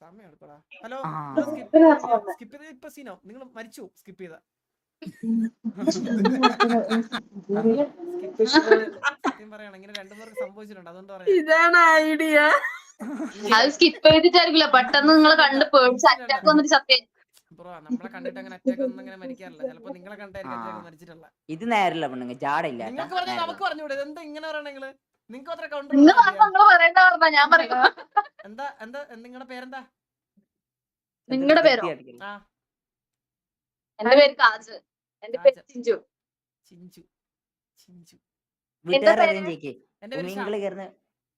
സമയം എടുക്കടാ. ഹലോ ആ. സ്കിപ്പ് ചെയ്ത് ഇപ്പൊ സീനോ നിങ്ങൾ മരിച്ചു സ്കിപ്പ് ചെയ്ത സത്യം പറയണം ഇങ്ങനെ രണ്ടുപേർക്ക് സംഭവിച്ചിട്ടുണ്ട് അതുകൊണ്ട് പറയാം. ഇതാണ് ഐഡിയ. അത് സ്കിപ്പ് ചെയ്തിട്ടായിരിക്കില്ല പെട്ടെന്ന് നിങ്ങൾ കണ്ട് പേടിച്ച് അറ്റാക്ക് വന്നിട്ട് സത്യം. ബ്രോ നമ്മളെ കണ്ടിട്ട് അങ്ങനെ അറ്റാക്ക് ഒന്നും അങ്ങനെ മരിക്കാറില്ല. ചിലപ്പോ നിങ്ങളെ കണ്ടായിരിക്കും അറ്റാക്ക് മരിച്ചിട്ടുള്ള. ഇത് നേരല്ല പെണ്ണുങ്ങ ജാടയില്ല. നിങ്ങൾക്ക് പറഞ്ഞാൽ നമുക്ക് പറഞ്ഞൂടെ എന്താ ഇങ്ങനെ പറയണ നിങ്ങള്? നിങ്ങൾക്ക് അത്ര കൗണ്ടർ നിങ്ങൾ പറയണ്ട പറഞ്ഞ ഞാൻ പറയാം. എന്താ എന്താ നിങ്ങളുടെ പേരെന്താ? നിങ്ങളുടെ പേരോ? ആ എന്റെ പേര് കാജ്. എന്റെ പേര് ചിഞ്ചു. ചിഞ്ചു ചിഞ്ചു വീട്ടുകാരെ അറിയാൻ ചോദിക്കേ. എന്റെ പേര് നിങ്ങള് കയറുന്ന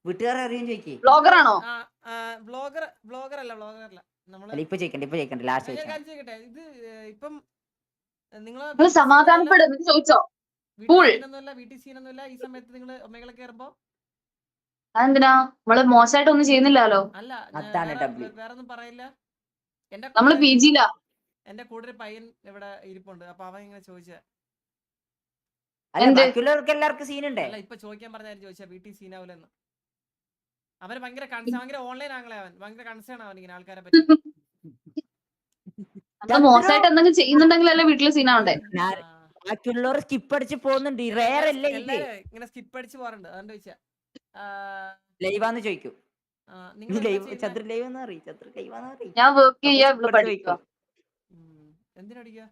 വീട്ടുകാരെ അറിയാൻ ചോദിക്കേ. ബ്ലോഗർ ആണോ? ബ്ലോഗർ അല്ല നമ്മള് ഇപ്പൊ ചോദിക്കണ്ട ലാസ്റ്റ് ഞാൻ കാര്യം ചോദിക്കട്ടെ. ഇത് ഇപ്പം നിങ്ങൾ സമാധാനപ്പെടുന്നു ചോദിച്ചോ. വീട്ടിൽ സീനൊന്നുമില്ല ഈ സമയത്ത് നിങ്ങൾ ഒമേഗളെ കയറുമ്പോ. അതെന്തിനാ? നമ്മള് മോശമായിട്ടൊന്നും ചെയ്യുന്നില്ലല്ലോ. അല്ല വേറെ ഒന്നും പറയില്ല. നമ്മള് പി ജിയിലാ. എന്റെ കൂടെ ഒരു പയ്യൻ ഇവിടെ ഇരിപ്പുണ്ട്. അപ്പൊ അവൻ ഇങ്ങനെ ചോദിച്ചാ എല്ലാവർക്കും സീനുണ്ടേ. അല്ല ഇപ്പൊ ചോദിക്കാൻ പറഞ്ഞാലും ചോദിച്ചാ വീട്ടിൽ സീനാവൂലെന്ന്. അവന് ഭയങ്കര ഓൺലൈൻ ആംഗിളെ അവൻ ഭയങ്കര കൺസേൺ അവൻ ഇങ്ങനെ ആൾക്കാരെ പറ്റി. മോശമായിട്ട് എന്തെങ്കിലും ചെയ്യുന്നുണ്ടെങ്കിലല്ലേ വീട്ടില് സീനാവണ്ടേ. ബാക്കിയുള്ളവർ സ്കിപ്പ് അടിച്ച് പോകുന്നുണ്ട്. ഇങ്ങനെ സ്കിപ്പ് അടിച്ച് പോകാറുണ്ട്. അതുകൊണ്ട് ചോദിച്ചാ ലൈവാന്ന് ചോദിക്കും. ഞാൻ വർക്ക് ചെയ്യാ പഠിക്കുക. എന്തിനടിക്കാ?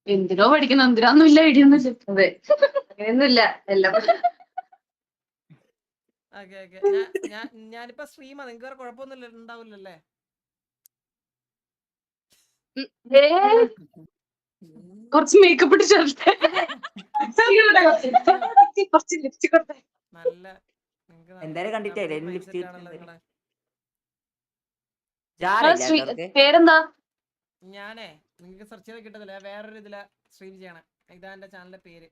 എന്തിനോ പഠിക്കുന്ന എന്തിനാന്നില്ല ഐഡിയൊന്നും അതെ അങ്ങനെയൊന്നുമില്ല എല്ലാം. ഞാനിപ്പോ സ്ട്രീമാ. നിങ്ങൾക്ക് വേറെ കുഴപ്പമൊന്നും ഉണ്ടാവില്ലല്ലേ? കുറച്ച് മേക്കപ്പ് ഇട്ട് ചേർത്തെ കുറച്ച് ലിപ്സ്റ്റിക് കൊടുത്തേ. നല്ല എന്തായാലും കണ്ടിട്ടേ പേരെന്താ? ഞാനേ നിങ്ങൾക്ക് സെർച്ച് ചെയ്ത് കിട്ടത്തില്ല. വേറൊരു ഇതില സ്ട്രീം ചെയ്യണം. ഇതാ എന്റെ ചാനലിന്റെ പേര്.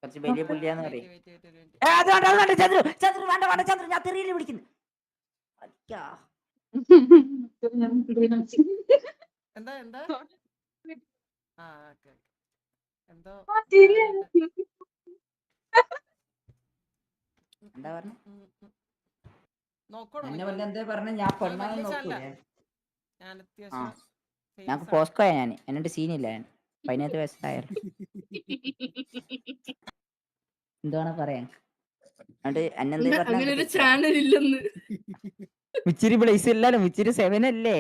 കുറച്ച് വലിയ പുള്ളിയാന്ന് പറയും. എന്താ എന്താ എന്തോ എന്താ പറഞ്ഞ നോക്കണോ? ഞാൻ പോസ്കോയാ. ഞാൻ എന്നിട്ട് സീനില്ല. ഞാൻ 18 വയസ്സായാലും എന്താണ് പറയാൻ. മുച്ചിരി പ്ലേസ് ഇല്ലല്ലോ. മുച്ചിരി 7 അല്ലേ?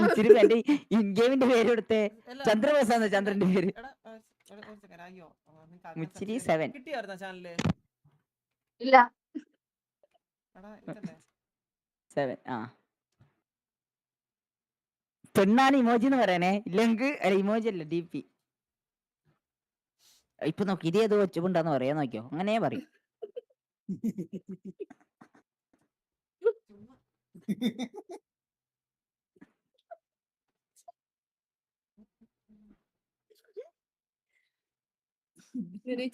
മുച്ചിരി എന്റെ ഇൻഗെയിമിന്റെ പേര് കൊടുത്തേ ചന്ദ്രബോസാന്ന്. ചന്ദ്രന്റെ പേര് മുച്ചിരി 7. കിട്ടിയായിരുന്നോ ചാനല്? ഇല്ല 7 പെണ്ണാണ് ഇമോജി എന്ന് പറയണേ. ഇല്ലെങ്കിൽ ഇമോജി അല്ല DP. ഇപ്പൊ നോക്കി ഇത് ഏതോ ഒച്ചപ്പുണ്ടാന്ന് പറയാ. നോക്കിയോ അങ്ങനെ പറയും.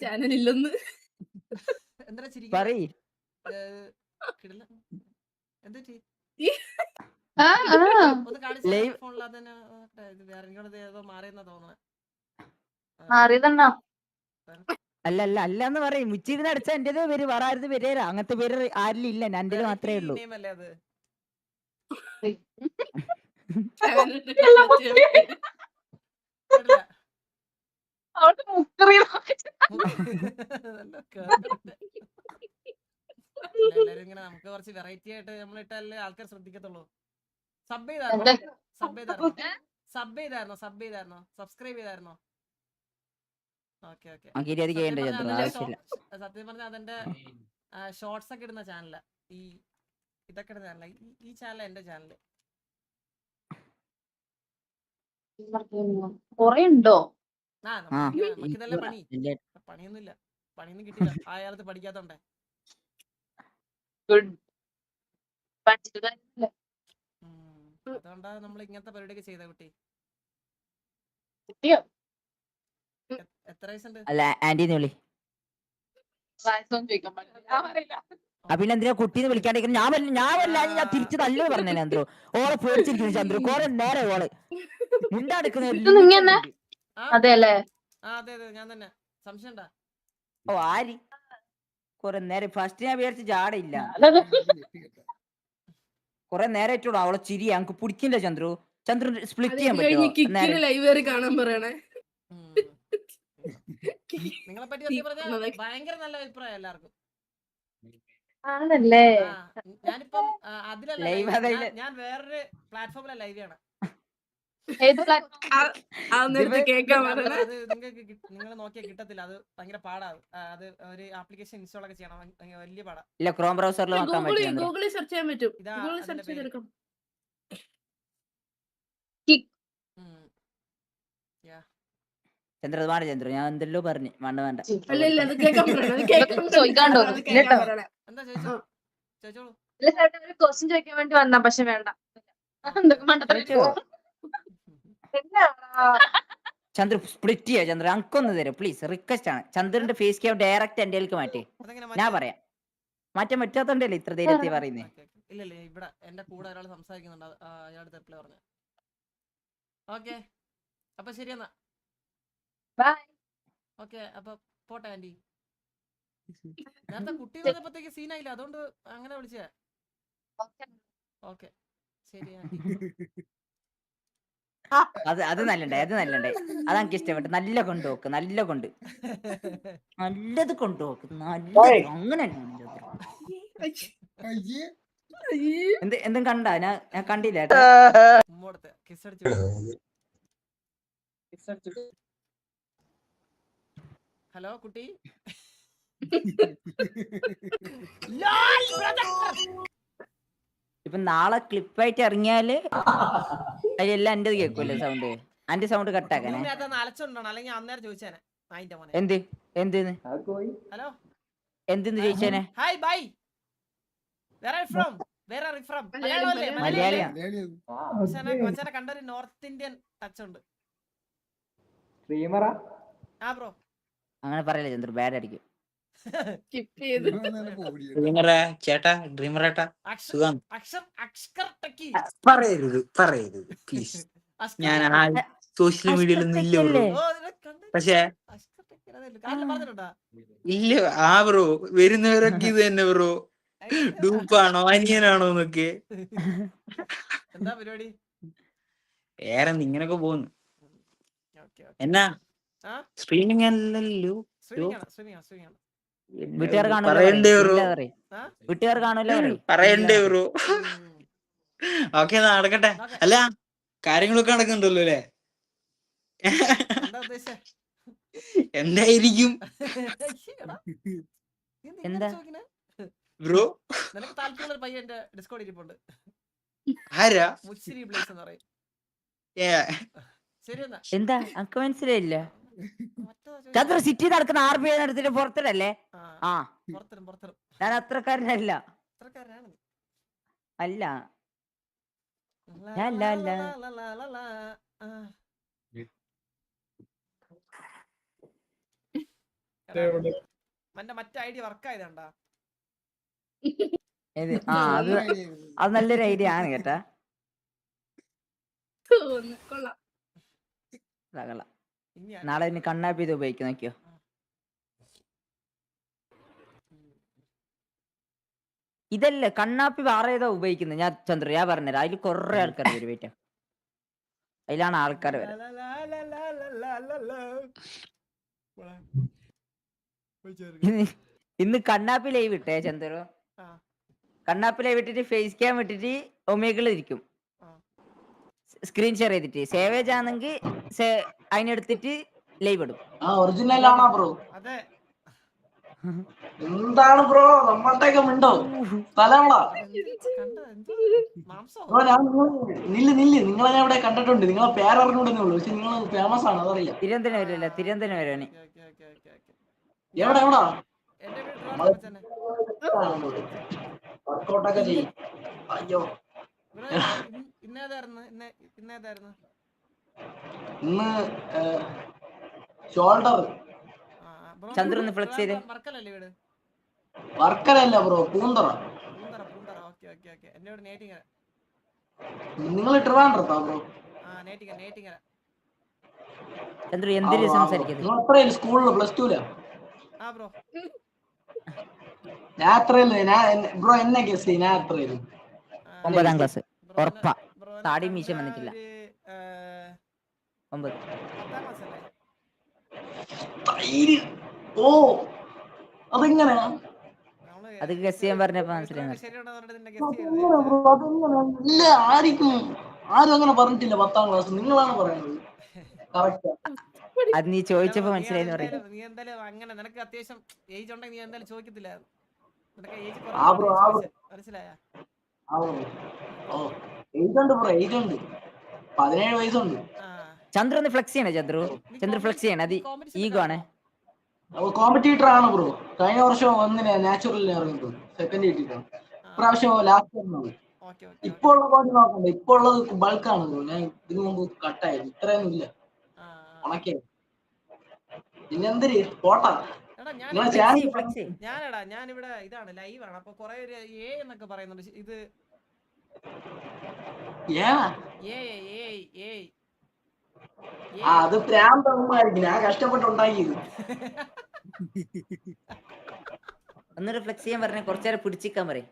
ചാനൽ ഇല്ലെന്ന് പറയ്. അല്ലെന്ന് പറയും. മുച്ചിരുന്ന് അടിച്ച എന്റേത് പേര് വേറെ ആരുടെ പേര് അങ്ങനത്തെ പേര് ആരിലും ഇല്ല. എൻ്റെ മാത്രമേ ഉള്ളൂ. എല്ലാരും ഇങ്ങനെ നമുക്ക് കുറച്ച് വെറൈറ്റി ആയിട്ട് നമ്മൾ ഇട്ടാലേ ആൾക്കാർ ശ്രദ്ധിക്കത്തുള്ളൂ. സബ്സ്ക്രൈബ് ചെയ്തായിരുന്നോ? സത്യം പറഞ്ഞ അതെന്റെ ഷോർട്സ് ഒക്കെ ഇടുന്ന ചാനല. ഇതൊക്കെ ഇടുന്ന ചാനല. ഈ ചാനൽ എന്റെ ചാനല്. കൊറേ ഉണ്ടോ? നമുക്കിതല്ലേ പണി. പണിയൊന്നുമില്ല. പണിയൊന്നും കിട്ടില്ല. ആ കാലത്ത് പഠിക്കാത്തോണ്ടേ. അതുകൊണ്ടാ നമ്മൾ ഇങ്ങനത്തെ പരിപാടിയൊക്കെ ചെയ്ത. കുട്ടി എത്ര വയസ്സുണ്ട്? പിന്നെ എന്തിനാ കുട്ടീനെ വിളിക്കാണ്ടിരിക്കുന്നത്? ഞാൻ തിരിച്ചു തല്ലു പറഞ്ഞേ. ചന്ദ്രു ഓളെ പേടിച്ചിരിക്കുന്നു. ചന്ദ്രു കുറെ നേരെ ഓള് മുണ്ടാടുക്കുന്ന. അതെ അല്ലേ? അതെ ഞാൻ തന്നെ. സംശയം ഉണ്ടാ? ഓ ആരി കുറെ നേരം ഫസ്റ്റ് ഞാൻ വിചാരിച്ച ജാടയില്ല. കൊറേ നേരമായിട്ടുള്ളൂ അവളെ ചിരി ഞങ്ങക്ക് പിടിക്കില്ല ചന്ദ്രു. ചന്ദ്രു സ്പ്ലിറ്റ് അത് ചെയ്യാൻ കഴിഞ്ഞ് പറ്റുമോ കിക്കിന് നേരെ? ലൈവ് കയറി കാണാൻ പറയണേ. നിങ്ങളെ പറ്റി സത്യം പറഞ്ഞാൽ ഭയങ്കര നല്ല അഭിപ്രായം എല്ലാവർക്കും. ആണല്ലേ? ഞാനിപ്പം അതിലല്ല Live live. അതല്ല. ഞാൻ വേറൊരു പ്ലാറ്റ്ഫോമിലെ ലൈവ് ചെയ്യണം. ഏത് പ്ലാറ്റ്ഫോം? ആ നേരത്തെ കേക്കാൻ പറയണേ. അത് നിങ്ങൾക്ക് നിങ്ങൾ നോക്കിയാൽ കിട്ടത്തില്ല. അത് ഭയങ്കര പാടാണ്. അത് ഒരു ആപ്ലിക്കേഷൻ ഇൻസ്റ്റാൾ ഒക്കെ ചെയ്യണം. വലിയ പാടാ. ഇല്ല ക്രോം ബ്രൗസറിൽ നോക്കാൻ പറ്റും ചന്ദ്രു. ഗൂഗിളിൽ സെർച്ച് ചെയ്യാൻ പറ്റും. ഇതാ ഗൂഗിളിൽ അതിന്റെ സെർച്ച് പേര്. ചെയ്തെടുക്കാം. ചന്ദ്ര അത് വേണ്ട ചന്ദ്രു, ഞാൻ എന്തെല്ലോ പറഞ്ഞു വേണ്ട. അല്ല ഇല്ല അത് കേൾക്കാൻ പറയണേ. അത് കേൾക്കാൻ ചോദിക്കാണ്ടോ? അത് കേൾക്കാൻ പറയണേ. എന്താ ചോദിച്ചോ? ചോദിച്ചോളൂ. ഇല്ല ചേട്ടാ, ഒരു ക്വസ്റ്റ്യൻ ചോദിക്കാൻ വേണ്ടി വന്നാ, പക്ഷെ വേണ്ട. എന്തൊക്കെ മണ്ടത്തരം ചോദിച്ചോ. എന്നാടാ? ചന്ദ്രു സ്പ്ലിറ്റ് ചെയ്യാ ചന്ദ്ര, അങ്കൊന്ന് തരും പ്ലീസ്, റിക്വസ്റ്റ് ആണ്. ചന്ദ്രന്റെ ഫേസ് ക്യാം ഡയറക്റ്റ് എന്റെ മാറ്റി. അതെങ്ങനെ ഞാൻ മാറ്റാ? പറയാം, മാറ്റാൻ പറ്റാത്തോണ്ടല്ലേ ഇത്ര ധൈര്യത്തിൽ പറയുന്നേ. Okay, okay. ഇല്ല ഇല്ല, ഇവിടെ എന്റെ കൂടെ ഒരാൾ സംസാരിക്കുന്നുണ്ട്. അയാളുടെ റിപ്ലൈ പറഞ്ഞു. ഓക്കെ, അപ്പൊ ശരി എന്നാ. Bye. ഓക്കെ, അപ്പൊ പോട്ടെ ആന്റി. നേരത്തെ കുട്ടി വന്നപ്പോഴത്തേക്ക് സീനായില്ല, അതുകൊണ്ട് അങ്ങനെ വിളിച്ചേ. ഓക്കെ ശരി ആന്റി. അത് നല്ലണ്ടായി, അത് എനിക്ക് ഇഷ്ടപ്പെട്ടു. നല്ല കൊണ്ടുപോക്ക്, നല്ലത് കൊണ്ടുപോക്ക്, അങ്ങനെ എന്തും കണ്ടാ? ഞാൻ കണ്ടില്ല. ഉമ്മോടത്തെ കിസ് അടിച്ചു. ഹലോ കുട്ടി. ഇപ്പൊ നാളെ ക്ലിപ്പായിട്ട് ഇറങ്ങിയാല് അതിലെല്ലാം എന്റേത് കേൾക്കൂല്ലേ സൗണ്ട്? അന്റെ സൗണ്ട് കട്ടാക്കാനേ? അലച്ചോണ്ടാണ്, അല്ലെങ്കിൽ അന്നേരം ചോദിച്ചേനെ. അതിന്റെ മോനെ എന്തിന്ന് ഹലോ എന്തിന്ന് ചോദിച്ചേനെ? Hi bye. Where are from? മലയാളിയാ. മച്ചാനെ കണ്ടൊരു നോർത്ത് ഇന്ത്യൻ ടച്ച് ഉണ്ട്. ആ ബ്രോ. അങ്ങനെ പറയല്ലേ ചന്ദ്രു, ബാഡ് അടിക്കും. സ്കിപ്പ് ചെയ്ത്. ചേട്ടാ ഡ്രീമറേട്ടാ സുഖം. പറയരുത് പ്ലീസ്. ഞാൻ സോഷ്യൽ മീഡിയയിലൊന്നും ഇല്ല ബ്രോ. പക്ഷേ ഇല്ല. ആ ബ്രോ, വരുന്നവരൊക്കെ ഇത് തന്നെ ബ്രോ. ഡൂപ്പാണോ അനിയനാണോ എന്നൊക്കെ. എന്താ പരിപാടി? വേറെ ഇങ്ങനൊക്കെ പോകുന്നു. എന്നാ സ്ട്രീമിംഗ് അല്ലല്ലോ? വീട്ടുകാർ പറയണ്ടേ ബ്രോ? പറയണ്ടേ ബ്രോ? ഓക്കെ നടക്കട്ടെ. അല്ല കാര്യങ്ങളൊക്കെ നടക്കുന്നുണ്ടല്ലോ അല്ലേ? എന്തായിരിക്കും ബ്രോ? നിനക്ക് താല്പര്യമുള്ള ഒരു പയ്യൻ എന്റെ ഡിസ്കോഡ് ഇരിപ്പുണ്ട്. ആരാ? മുച്ചിരി ബ്ലേസ് എന്ന് പറയും. ശരി എന്നാ. എന്താ അനക്ക് മനസ്സിലായില്ല? ചന്ദ്ര സിറ്റി നടക്കുന്ന RBI നടത്തിട്ട് പുറത്തിടല്ലേ? ഞാൻ അത്രക്കാരനല്ല. അല്ല മറ്റേ ഐഡിയ വർക്ക് ആയതാണ്ടാ. അത് നല്ലൊരു ഐഡിയ ആണ് കേട്ടാ. നാളെ ഇനി കണ്ണാപ്പി ഇത് ഉപയോഗിക്കും, നോക്കിയോ. ഇതല്ലേ കണ്ണാപ്പി വേറെ ഏതാ ഉപയോഗിക്കുന്നത്? ഞാൻ ചന്ദ്ര ഞാൻ പറഞ്ഞുതരാം. അതിൽ കൊറേ ആൾക്കാർ വരും. വെയിറ്റ്, അതിലാണ് ആൾക്കാർ വരും. ഇന്ന് കണ്ണാപ്പി ലൈവ് ഇട്ടേ ചന്ദ്രു. കണ്ണാപ്പി ലൈവ് ഇട്ടിട്ട് ഫേസ് ക്യാം ഇട്ടിട്ട് ഒമേഗിൾ ഇരിക്കും. സ്ക്രീൻ ഷെയർ ചെയ്തിട്ട് സേവേജ് ആണെങ്കിൽ അതിനെടുത്തിട്ട് ലൈവ് ഇടും. ഒറിജിനൽ ആണോ ബ്രോ? അതെ. എന്താണ് ബ്രോ നമ്മളുടെയൊക്കെ മിണ്ടോ? സ്ഥലമാണോ? നില്ല് നിങ്ങളെ ഞാൻ ഇവിടെ കണ്ടിട്ടുണ്ട്. നിങ്ങളെ പേരറിഞ്ഞൂടെന്നേ ഉള്ളൂ, പക്ഷെ നിങ്ങൾ ഫേമസ് ആണ്, അതറിയാം. തിരുവനന്തപുരം വരും. എവിടെ എവിടാ? വർക്കൗട്ടൊക്കെ ചെയ്യും. അയ്യോ ഇന്ന് ഷോൾഡർ. ചന്ദ്രൻ ഫ്ലെക്സ് ചെയ്ത്. വർക്കലല്ല ബ്രോ, പൂന്തറ. നിങ്ങൾ ട്രിവാൻഡ്രത്താ ബ്രോ? ചന്ദ്രു എന്തിനു സംസാരിക്കുന്നത്? സ്കൂളില് +2 ഞാൻ എത്രയില്ല? ബ്രോ എന്നെ ഗസ് ഞാൻ എത്രയില്ല? 9ാം ക്ലാസ് ബ്രോന് ഉറപ്പാ. ബ്രോനെ താടി കണ്ട മീശ വന്നിട്ടില്ല. ഒരു, 9. 10ാം ക്ലാസ് അല്ലേ? തൈര്. ഓ അതെങ്ങനെ നമ്മള് അത് ഗസ് ചെയ്യാൻ പറഞ്ഞപ്പോ ഉത്തരമൊക്കെ മനസ്സിലായി. ശരിയാണെന്ന് പറഞ്ഞിട്ട് നിന്നെ guess അതെങ്ങനെ ചെയ്യരുത്. ബ്രോ അതെങ്ങനെ ഇല്ല ആരും അങ്ങനെ പറഞ്ഞിട്ടില്ല 10ാം ക്ലാസ് നിങ്ങളാണ് പറയുന്നത് കറക്റ്റ് അത് നീ അല്ല ചോദിച്ചപ്പോ ബ്രോ, മനസ്സിലായെന്ന് പറയും. നീ എന്തായാലും അങ്ങനെ നിനക്ക് അത്യാവശ്യം ഏജ് ഉണ്ടെങ്കിൽ നീ എന്തായാലും ചോദിക്കത്തില്ല. നിനക്ക് ഏജ് ആ കുറവാണ് ബ്രോ ചോദിച്ചത്, മനസ്സിലായ? ഓ ഏജ് ഉണ്ട് ബ്രോ ഏജ് ഉണ്ട് 17 വയസ്സുണ്ട്. ചന്ദ്രു ഒന്ന് ഫ്ലെക്സ് ചെയ്യണേ. ചന്ദ്രു ഫ്ലെക്സ് ചെയ്യണേ. അത് ഈഗോ ആണ്. കോമ്പറ്റീറ്റർ ആണ് ബ്രോ. കഴിഞ്ഞ വർഷം ഒന്നിനെ നാച്ചുറലിൽ ഇറങ്ങിയിട്ടുണ്ട്, സെക്കൻഡ് കിട്ടിയിട്ടാണ്. ഇപ്രാവശ്യം ലാസ്റ്റ് വരുന്നത്. ഇപ്പൊ ഉള്ള ബോഡി നോക്കണ്ട, ഇപ്പൊ ഉള്ളത് ബൾക്കാണ് ബ്രോ. ഞാൻ ഇതിനു മുമ്പ് കട്ടായത് ഇത്രയൊന്നും ഇല്ല, ഉണക്കിയ. പിന്നെന്തിരി പോട്ടാ നിങ്ങളെ ചാനൽ. ഞാനിവിടെ ഇതാണ് ലൈവാണ്. അപ്പൊ കൊറേ ഒരു എ എന്നൊക്കെ പറയുന്നുണ്ട്. ഇത് അത് പ്രാന്തമായിരിക്കും, ഞാൻ കഷ്ടപ്പെട്ടുണ്ടാക്കിയത്. ഒന്നൊരു ഫ്ലെക്സ് ചെയ്യാൻ പറഞ്ഞ കുറച്ചേരം പിടിച്ചിക്കാൻ പറയും.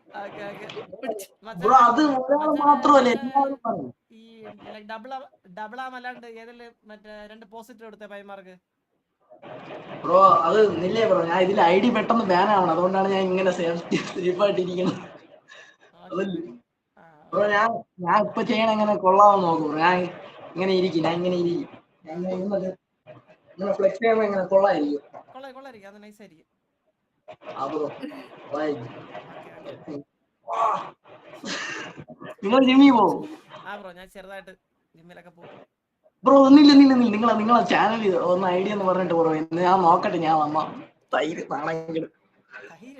ബ്രോ അത് ഒരാൾ മാത്രമല്ല എല്ലാവരും പറയും. ഈ ഡബിളാമല്ലാണ്ട് ഏതെങ്കിലും മറ്റേ 2 പോസിറ്റീവ് എടുത്ത പൈമാർക്ക്. ബ്രോ അത് നില്ലേ ബ്രോ, ഞാൻ ഇതിൽ ID പെട്ടെന്ന് ബാൻ ആവണം, അതുകൊണ്ടാണ് ഞാൻ ഇങ്ങനെ സേഫായിട്ടിരിക്കുന്നത്. ബ്രോ ഞാൻ ഇപ്പൊ ചെയ്യണ എങ്ങനെ കൊള്ളാമെന്ന് നോക്കും. ഞാൻ ഇങ്ങനെ ഇരിക്കും, ഞാൻ ഇങ്ങനെ ഫ്ലെക്സ് ചെയ്യുമ്പോ എങ്ങനെ കൊള്ളായിരിക്കും. കൊള്ളായിരിക്കും, അത് നൈസ് ആയിരിക്കും. നിങ്ങൾ ജിമ്മി പോവും? ബ്രോ ഞാൻ ചെറുതായിട്ട് ജിമ്മിലൊക്കെ പോകും. ബ്രോ നിങ്ങളെ ചാനൽ ഒന്ന് ഐഡിയ എന്ന് പറഞ്ഞിട്ട് ബ്രോ ഞാൻ നോക്കട്ടെ. ഞാൻ വന്ന തൈര് നാണെങ്കിലും തൈര്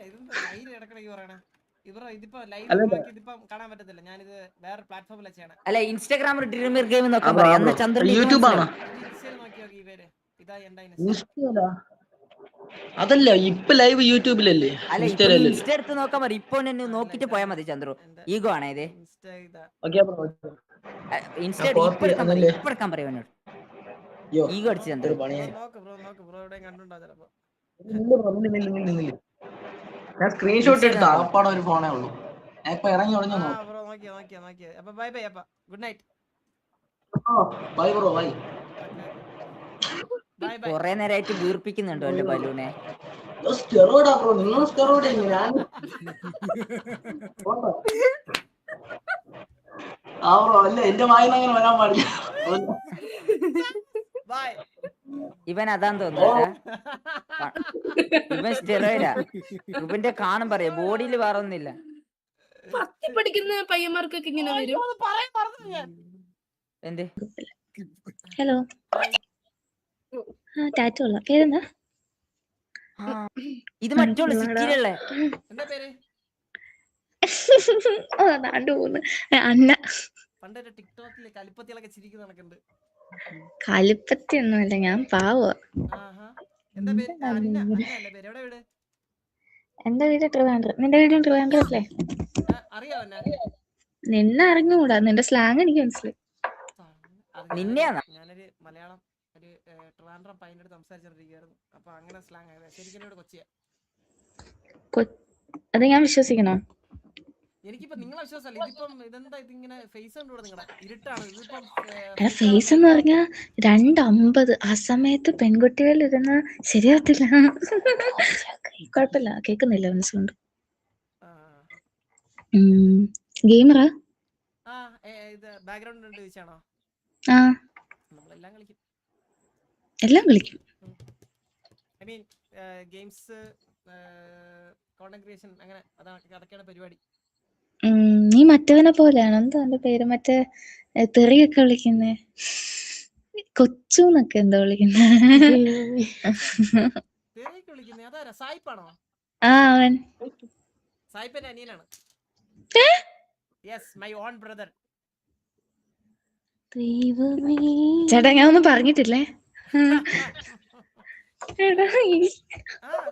ഇടക്കിടയ്ക്ക് പറയണേ. ഇതിപ്പോ ലൈവ് ഇതിപ്പം കാണാൻ പറ്റത്തില്ല. ഞാനിത് വേറെ പ്ലാറ്റ്ഫോമിലാണ് ചെയ്യണേ. അല്ല ഇൻസ്റ്റാഗ്രാമിൽ ഡ്രീമർ ഗെയിം നോക്കാൻ പറയാം. യൂട്യൂബ് ആണ്. ഇൻസ്റ്റയിൽ നോക്കി നോക്കി ഇവര് ഇതാ അതല്ല ഇപ്പൊ ലൈവ് യൂട്യൂബിലല്ലേ? അല്ല ഇൻസ്റ്റ എടുത്ത് നോക്കാൻ പറയും. ഇപ്പൊ നോക്കിട്ട് പോയാൽ മതി. ചന്ദ്രു ഈഗോ ആണേ ഇത്. ഇൻസ്റ്റ ഇപ്പൊ എടുക്കാൻ പറയും എന്നോട്. ഈഗോ അടിച്ച് ചന്ദ്രു. ബ്രോ എവിടെയും കണ്ടുണ്ടോ ചിലപ്പോ. ഞാൻ സ്ക്രീൻഷോട്ട് എടുത്ത ആപ്പാടെ ഒരു ഫോണേ ഉള്ളൂ. ഞാൻ ഇപ്പൊ ഇറങ്ങി ഉടനെ ബ്രോ നോക്കിയാ. അപ്പൊ ബൈ അപ്പ good night. Bye bro bye. കൊറേ നേരമായിട്ട് വീർപ്പിക്കുന്നുണ്ടോ എന്റെ ബലൂനെ? സ്റ്റെറോയിഡാ ബ്രോ, നിങ്ങൾ സ്റ്റെറോയിഡ്. ഞാൻ ബ്രോ അല്ല, എന്റെ വായിന്ന് അങ്ങനെ വരാൻ പാടില്ല. ഇവൻ അതാന്ന് തോന്നുന്നു. ഇവൻ സ്റ്റെറോയിഡാ. ഇവന്റെ കാണും പറയാ, ബോഡിയിൽ വേറെ ഒന്നുമില്ല. 10ൽ പഠിക്കുന്ന പയ്യന്മാർക്കൊക്കെ ഇങ്ങനെ വരും. എന്ത്? ഹലോ, ടാറ്റു ഉള്ള പേരെന്താ? ഇത് മറ്റുള്ള സിറ്റിയിലല്ലേ? അതാണ്ട് പോന്ന് അന്ന. പണ്ടൊരു ടിക്ടോക്കില് കലിപ്പത്തികളൊക്കെ ചിരിക്കുന്ന നടക്കുന്നുണ്ട്. കലിപ്പത്തി ഒന്നുമില്ല, ഞാൻ പാവോ. എന്താ പേര്? അന്നല്ലേ പേര്? എവിടെ വീട്? എന്റെ വീട് ട്രിവാൻഡ്രം. നിന്റെ വീടും ട്രിവാൻഡ്രം അല്ലേ? അറിയാവോ? നിന്നെ അറിഞ്ഞുകൂടാ, നിന്റെ സ്ലാങ് എനിക്ക് മനസ്സിലായി. ഞാനൊരു മലയാളം ഒരു ട്രിവാൻഡ്രം പയ്യനോട് സംസാരിച്ചോണ്ടിരിക്കുകയായിരുന്നു. അപ്പൊ അങ്ങനെ സ്ലാങ് ആയത്. ശരിക്കും കൊച്ചിയാ. അത് ഞാൻ വിശ്വസിക്കണോ? എനിക്കിപ്പോ നിങ്ങളെ വിശ്വാസമല്ല. ഇതിപ്പം ഇതെന്താ ഇതിങ്ങനെ ഫേസ് കണ്ടുകൂടെ? നിങ്ങളെ ഇരുട്ടാണ് ഇതിപ്പം. ഫേസ് എന്ന് പറഞ്ഞാ 2:50 ആ സമയത്ത് പെൺകുട്ടികൾ ഇരുന്ന് ശരിയാവത്തില്ല. കുഴപ്പമില്ല, കേക്കുന്നില്ല മനസ്സുകൊണ്ട്. ഗെയിമറാ? ബാക്ക്ഗ്രൗണ്ട് ചോദിച്ചാണോ? നമ്മളെല്ലാം കളിക്കും. എല്ലാം കളിക്കും. I mean games, content creation, അങ്ങനെ അതൊക്കെയാണ് പരിപാടി. നീ മറ്റവനെ പോലെയാണ്. എന്താ എന്റെ പേര്? മറ്റേ തെറിയൊക്കെ വിളിക്കുന്നേ കൊച്ചുന്നൊക്കെ എന്താ വിളിക്കുന്നേ? അതാരാ? സായിപ്പാണോ? അവൻ സായിപ്പന്റെ അനിയനാണ്. Yes, my own brother. ചേട്ടാ ഞാൻ ഒന്നും പറഞ്ഞിട്ടില്ലേ.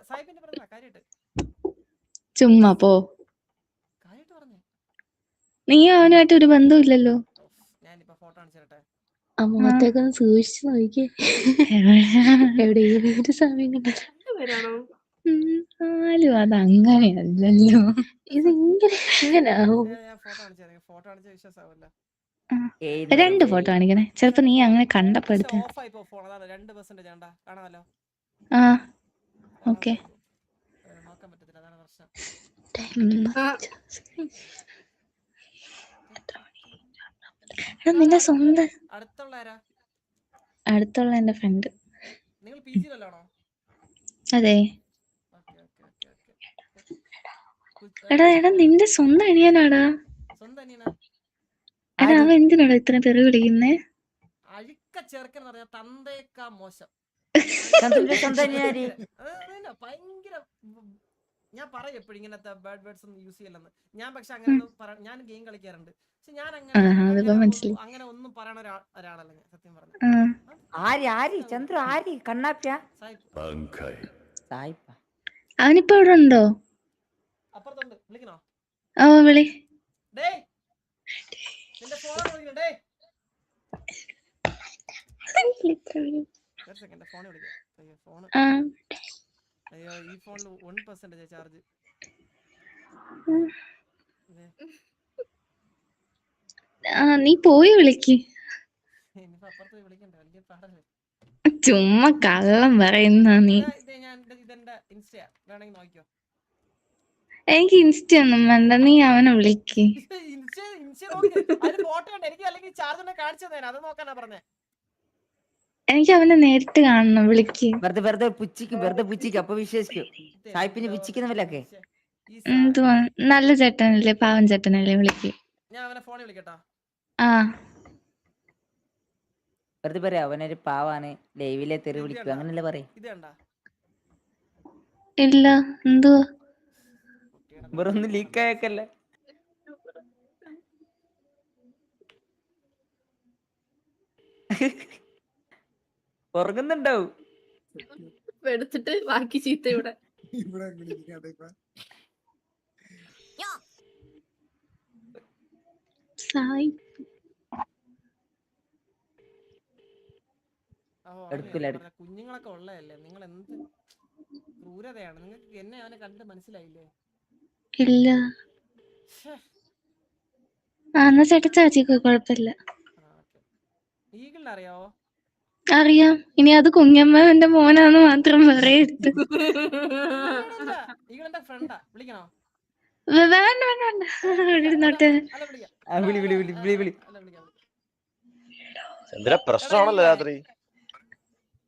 സായിപ്പിന്റെ ബ്രദറാ. കാര്യമായിട്ട് ചുമ്മാ പോ. നീ അവനുമായിട്ട് ഒരു ബന്ധമില്ലല്ലോ. ഞാനിപ്പോ ഫോട്ടോ കാണിച്ചിട്ടെ. അമ്മത്തേക്ക് സൂക്ഷിച്ചു നോക്കിയേ. എവിടെയെങ്കിലും സമയം കിട്ടണോ? അതങ്ങനെയല്ലല്ലോ. ഇതെങ്ങനെ എങ്ങനാവും? ഫോട്ടോ കാണിച്ച വിശ്വാസാവില്ല. രണ്ട് ഫോട്ടോ കാണിക്കണേ, ചിലപ്പോ നീ അങ്ങനെ കണ്ടപ്പോ എടുത്ത. ഓഫ് ആയി ഫോൺ, അതാണ് 2% വേണ്ട, കാണാമല്ലോ. ആ ഓക്കെ. നോക്കാൻ പറ്റത്തില്ല, അതാണ് പ്രശ്നം. നിന്റെ സ്വന്തം അടുത്തുള്ള ആരാ? അടുത്തുള്ള എന്റെ ഫ്രണ്ട്. നിങ്ങൾ പിജിയിലാണോ? അതെ. ഓക്കേ. എടാ നിന്റെ സ്വന്തം അനിയനാടാ. സ്വന്തം അനിയനാ? എടാ അവൻ എന്തിനാടാ ഇത്ര തെറി വിളിക്കുന്നേ? അഴുക്ക ചെറുക്കൻ പറഞ്ഞ തന്തേക്കാ മോശം. ഭയങ്കര, ഞാൻ പറയും എപ്പോഴും ഇങ്ങനത്തെ ബാഡ് വേർഡ്സ് ഒന്നും യൂസ് ചെയ്യില്ലെന്ന്. ഞാൻ പക്ഷെ അങ്ങനെ ഞാൻ ഗെയിം കളിക്കാറുണ്ട്, പക്ഷെ ഞാൻ അങ്ങനെ ഒന്നും പറയണ ഒരാളല്ല ഞാൻ, സത്യം പറഞ്ഞു. അവനിപ്പോ ഇവിടെ ഉണ്ടോ? അപ്പുറത്തുണ്ട്, വിളിക്കണോ? ഓ വിളി. നിന്റെ ഫോൺ വിളിക്കണോ? ഡേ ഫോൺ വിളിക്കാം. അയ്യോ ഈ ഫോണിൽ 1% ചാർജ്. നീ പോയി വിളിക്ക്. ഇനിയിപ്പോ അപ്പുറത്ത് വിളിക്കണ്ടേ, വലിയ പാടല്ലേ. ചുമ്മാ കള്ളം പറയുന്ന നീ. ഇതെന്റെ ഇൻസ്റ്റയാ, വേണമെങ്കിൽ നോക്കിയോ. എനിക്ക് ഇൻസ്റ്റ ഒന്നും വേണ്ട, നീ അവനെ വിളിക്ക്. ഫോട്ടോ ഉണ്ട് എനിക്ക്, അല്ലെങ്കിൽ ചാർജ് കാണിച്ചു തന്നെ, അത് നോക്കാനാ പറഞ്ഞേ. എനിക്ക് അവനെ നേരിട്ട് കാണണം, വിളിക്ക്. വെറുതെ പുച്ചിക്ക് അപ്പൊ വിശ്വസിക്കും. സായിപ്പിനെ പുച്ചിക്കുന്നവരൊക്കെ നല്ല ചേട്ടനല്ലേ, പാവം ചേട്ടനല്ലേ, വിളിക്ക്. ഞാൻ അവനെ ഫോണിൽ വിളിക്കട്ടാ. ആ വെറുതെ പറയാ അവനൊരു പാവാണ്, ലൈവിലെ തെറി വിളിക്കും, അങ്ങനല്ലേ പറയും. ഇത് കണ്ടാ? ഇല്ല, എന്തുവാ? വേറൊന്നും ലീക്കായക്കല്ലേ. ഉറങ്ങുന്നുണ്ടാവും. എടുത്തിട്ട് ബാക്കി ചീത്ത ഇവിടെ. കുഞ്ഞുങ്ങളൊക്കെ ഉള്ളതല്ലേ, നിങ്ങൾ എന്ത് ക്രൂരതയാണ്. നിങ്ങൾക്ക് എന്നെ അവനെ കണ്ട് മനസ്സിലായില്ലേ? ഇല്ല. എന്നാ ചേട്ടാ ചാച്ചിക്ക് കുഴപ്പമില്ല. ഈഗിളിനെ അറിയാവോ? അറിയാം. ഇനി അത് കുഞ്ഞമ്മന്റെ മോനാന്ന് മാത്രം പറയരുത്. ഈഗിളിന്റെ ഫ്രണ്ടാ, വിളിക്കണോ? പ്രശ്നമാണല്ലോ രാത്രി.